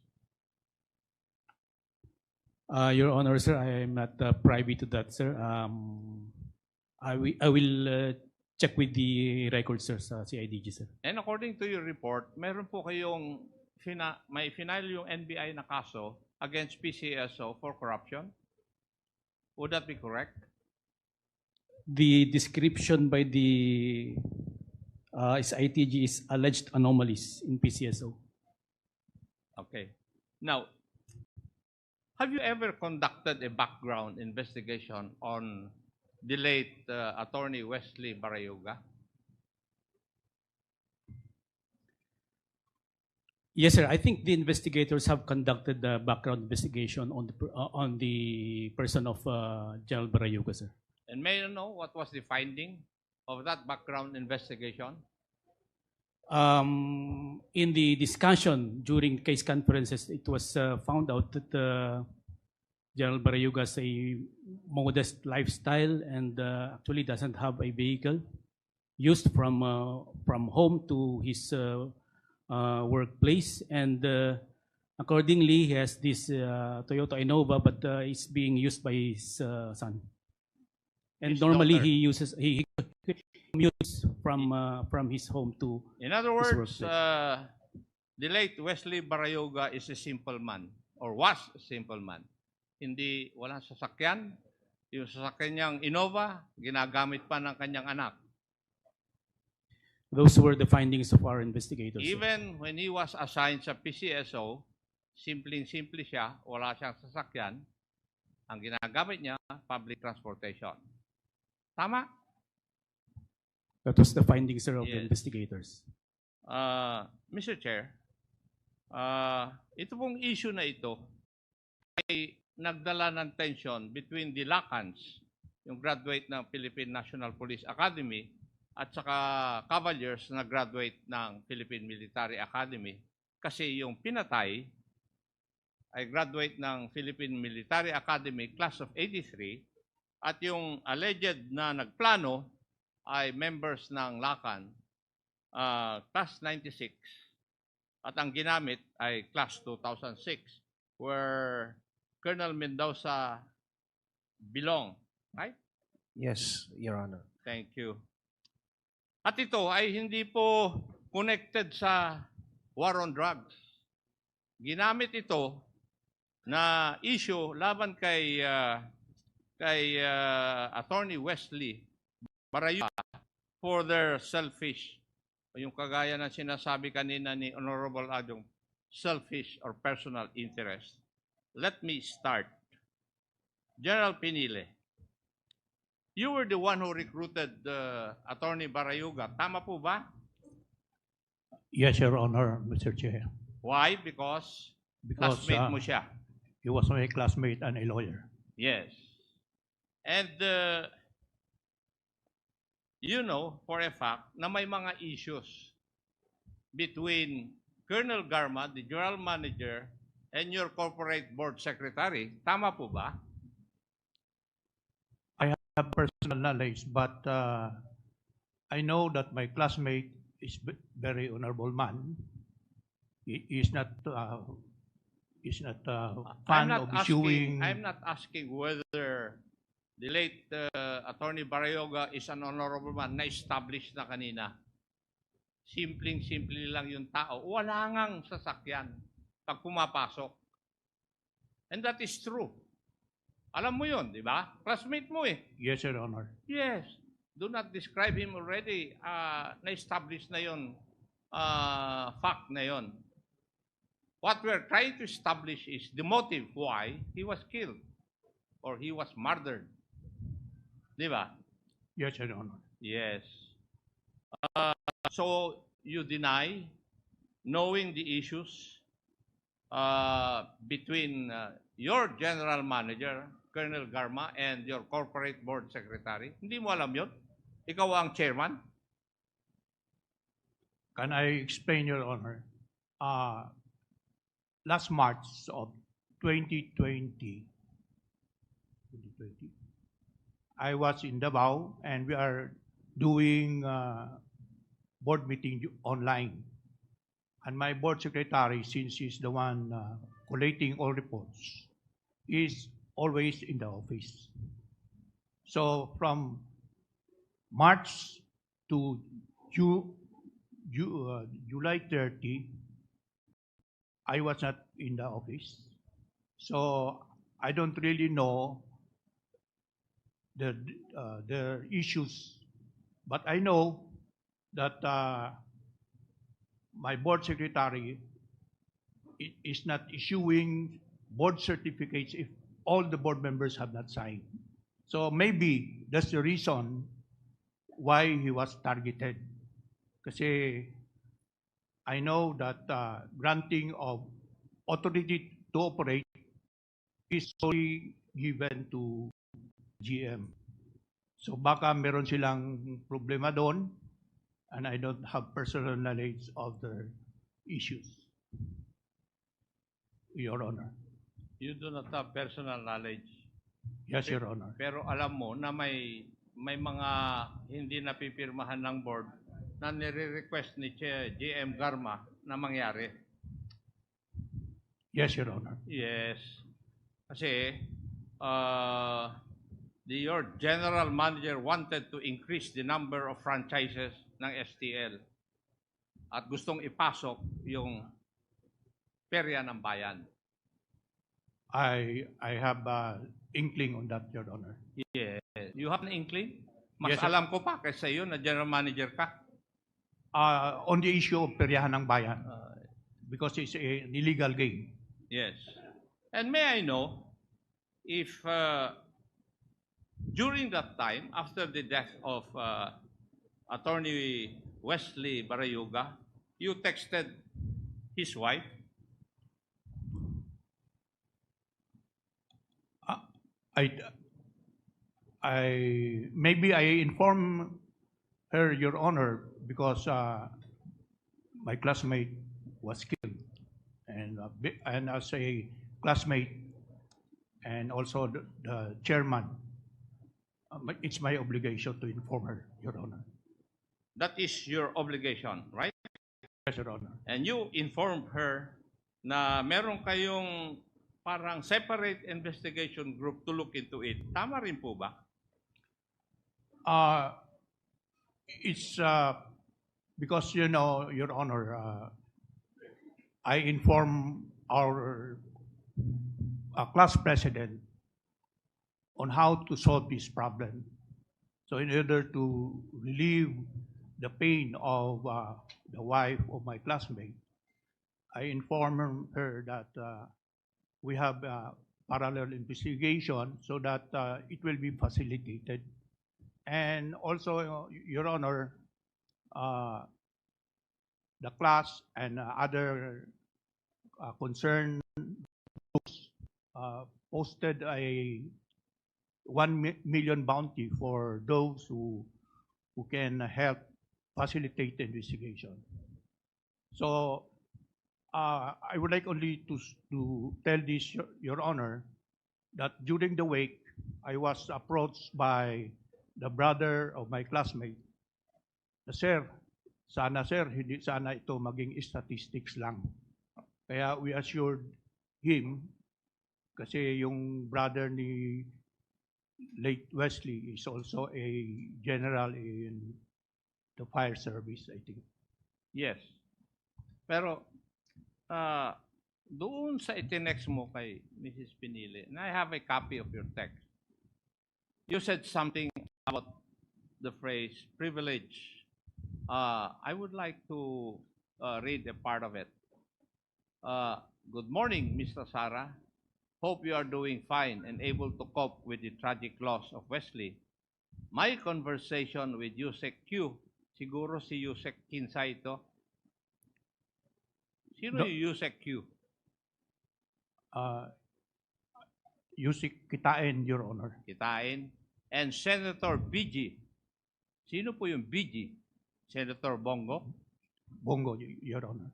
Your Honor, sir, I am not privy to that, sir. I will check with the records, sir, sa CIDG, sir. And according to your report, meron po kayong may final yung NBI na kaso against PCSO for corruption? Would that be correct? The description by the SITG's alleged anomalies in PCSO. Okay. Now, have you ever conducted a background investigation on the late Attorney Wesley Barayoga? Yes, sir. I think the investigators have conducted the background investigation on the person of General Barayoga, sir. And may I know what was the finding of that background investigation? In the discussion during case conferences, it was found out that General Barayoga has a modest lifestyle and actually doesn't have a vehicle used from home to his workplace, and accordingly he has this Toyota Innova, but it's being used by his son. And His normally daughter. he commutes from his home to In other his words, workplace. the late Wesley Barayoga is a simple man or was a simple man. Hindi, walang sasakyan. Yung sasakyan niyang Innova, ginagamit pa ng kanyang anak. Those were the findings of our investigators, sir. Even when he was assigned sa PCSO, simpleng-simple siya, wala siyang sasakyan. Ang ginagamit niya, public transportation. Tama? That was the findings, sir, of the Yes. investigators. Mr. Chair, ito pong issue na ito ay nagdala ng tension between the Lacans, yung graduate ng Philippine National Police Academy, at saka Cavaliers na graduate ng Philippine Military Academy. Kasi yung pinatay ay graduate ng Philippine Military Academy Class of 83 at yung alleged na nagplano ay members ng Lacan, Class 96, at ang ginamit ay Class 2006 where Colonel Mendoza belong. Right? Yes, Your Honor. Thank you. At ito ay hindi po connected sa war on drugs. Ginamit ito na issue laban kay Attorney Wesley Barayoga for their selfish, yung kagaya ng sinasabi kanina ni Honorable Adjong, selfish or personal interest. Let me start. General Pinile, you were the one who recruited Attorney Barayoga. Tama po ba? Yes, Your Honor, Mr. Chair. Why? Because classmate mo siya. He was my classmate and a lawyer. Yes. And you know for a fact na may mga issues between Colonel Garma, the general manager, and your corporate board secretary. Tama po ba? I have personal knowledge, but I know that my classmate is very honorable man. He is not fan of issuing. I'm not asking whether the late Attorney Barayoga is an honorable man na established na kanina. Simpleng-simple lang yung tao. Wala ngang sasakyan pag pumapasok. And that is true. Alam mo yun, di ba? Classmate mo eh. Yes, Your Honor. Yes. Do not describe him already. Na-establish na yun. Fact na yun. What we're trying to establish is the motive why he was killed or he was murdered. Di ba? Yes, Your Honor. Yes. So you deny knowing the issues between your general manager, Colonel Garma, and your corporate board secretary? Hindi mo alam yun? Ikaw ang chairman? Can I explain, Your Honor? Last March of 2020, I was in Davao and we are doing board meeting online. And my board secretary, since he's the one collating all reports, is always in the office. So from March to July 30, I was not in the office. So I don't really know the issues, but I know that my board secretary is not issuing board certificates if all the board members have not signed. So maybe that's the reason why he was targeted. Kasi I know that granting of authority to operate is solely given to GM. So baka meron silang problema doon, and I don't have personal knowledge of their issues. Your Honor. You do not have personal knowledge. Yes, Your Honor. Pero alam mo na may mga hindi napipirmahan ng board na nire-request ni GM Garma na mangyari. Yes, Your Honor. Yes. Kasi your general manager wanted to increase the number of franchises ng STL at gustong ipasok yung perya ng bayan. I have inkling on that, Your Honor. Yes. You have an inkling? Mas Yes, sir. alam ko pa kaysa iyo na general manager ka. On the issue of peryahan ng bayan, because it's an illegal game. Yes. And may I know if during that time, after the death of Attorney Wesley Barayuga, you texted his wife? Maybe I inform her, Your Honor, because my classmate was killed, and as a classmate and also the chairman, it's my obligation to inform her, Your Honor. That is your obligation, right? Yes, Your Honor. And you informed her na meron kayong parang separate investigation group to look into it. Tama rin po ba? It's because, you know, Your Honor, I inform our class president on how to solve this problem. So in order to relieve the pain of the wife of my classmate, I inform her that we have a parallel investigation so that it will be facilitated. And also, Your Honor, the class and other concerned groups posted a 1 million bounty for those who can help facilitate the investigation. So I would like only to tell this, Your Honor, that during the wake, I was approached by the brother of my classmate. Sir, hindi sana ito maging statistics lang. Kaya we assured him, kasi yung brother ni late Wesley is also a general in the fire service, I think. Yes. Pero doon sa itinext mo kay Mrs. Pinili, and I have a copy of your text, you said something about the phrase privilege. I would like to read a part of it. Good morning, Mr. Sara. Hope you are doing fine and able to cope with the tragic loss of Wesley. My conversation with Yusek Q, siguro si Yusek Kinsa ito. Sino yung Yusek Q? Yusek Kitain, Your Honor. Kitain. And Senator BG. Sino po yung BG? Senator Bongo? Bongo, Your Honor.